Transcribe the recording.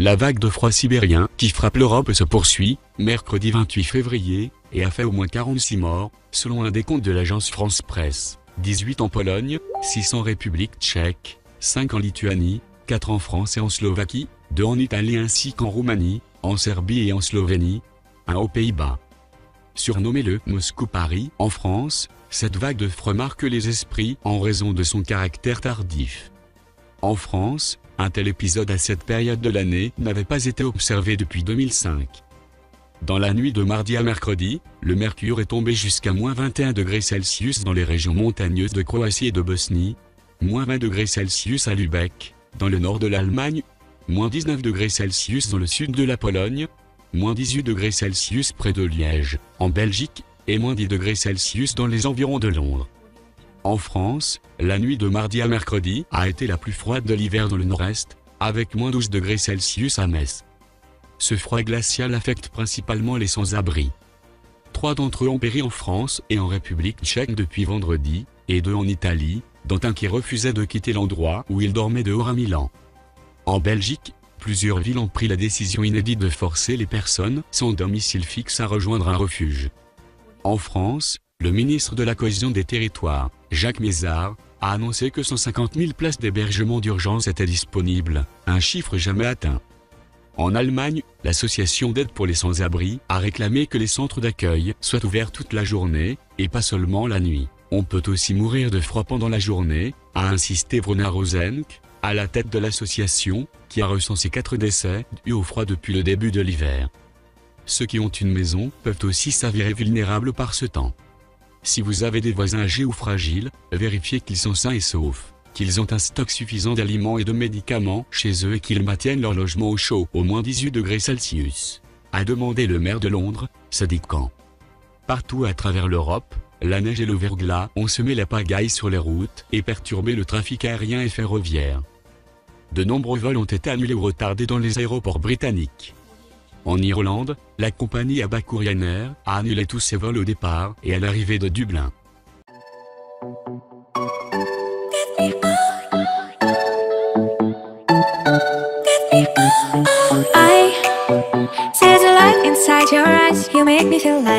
La vague de froid sibérien qui frappe l'Europe se poursuit, mercredi 28 février, et a fait au moins 46 morts, selon un décompte de l'agence France Presse. 18 en Pologne, 6 en République tchèque, 5 en Lituanie, 4 en France et en Slovaquie, 2 en Italie ainsi qu'en Roumanie, en Serbie et en Slovénie, 1 aux Pays-Bas. Surnommé le Moscou-Paris en France, cette vague de froid marque les esprits en raison de son caractère tardif. En France, un tel épisode à cette période de l'année n'avait pas été observé depuis 2005. Dans la nuit de mardi à mercredi, le mercure est tombé jusqu'à moins 21 degrés Celsius dans les régions montagneuses de Croatie et de Bosnie, moins 20 degrés Celsius à Lübeck, dans le nord de l'Allemagne, moins 19 degrés Celsius dans le sud de la Pologne, moins 18 degrés Celsius près de Liège, en Belgique, et moins 10 degrés Celsius dans les environs de Londres. En France, la nuit de mardi à mercredi a été la plus froide de l'hiver dans le nord-est, avec moins 12 degrés Celsius à Metz. Ce froid glacial affecte principalement les sans-abri. 3 d'entre eux ont péri en France et en République tchèque depuis vendredi, et 2 en Italie, dont un qui refusait de quitter l'endroit où il dormait dehors à Milan. En Belgique, plusieurs villes ont pris la décision inédite de forcer les personnes sans domicile fixe à rejoindre un refuge. En France, le ministre de la Cohésion des Territoires, Jacques Mézard, a annoncé que 150 000 places d'hébergement d'urgence étaient disponibles, un chiffre jamais atteint. En Allemagne, l'association d'aide pour les sans-abri a réclamé que les centres d'accueil soient ouverts toute la journée, et pas seulement la nuit. On peut aussi mourir de froid pendant la journée, a insisté Bruna Rosenk, à la tête de l'association, qui a recensé 4 décès dus au froid depuis le début de l'hiver. Ceux qui ont une maison peuvent aussi s'avérer vulnérables par ce temps. Si vous avez des voisins âgés ou fragiles, vérifiez qu'ils sont sains et saufs, qu'ils ont un stock suffisant d'aliments et de médicaments chez eux et qu'ils maintiennent leur logement au chaud au moins 18 degrés Celsius, a demandé le maire de Londres, Sadiq Khan. Partout à travers l'Europe, la neige et le verglas ont semé la pagaille sur les routes et perturbé le trafic aérien et ferroviaire. De nombreux vols ont été annulés ou retardés dans les aéroports britanniques. En Irlande, la compagnie Abaco Ryanair a annulé tous ses vols au départ et à l'arrivée de Dublin. I see the light inside your eyes. You make me feel like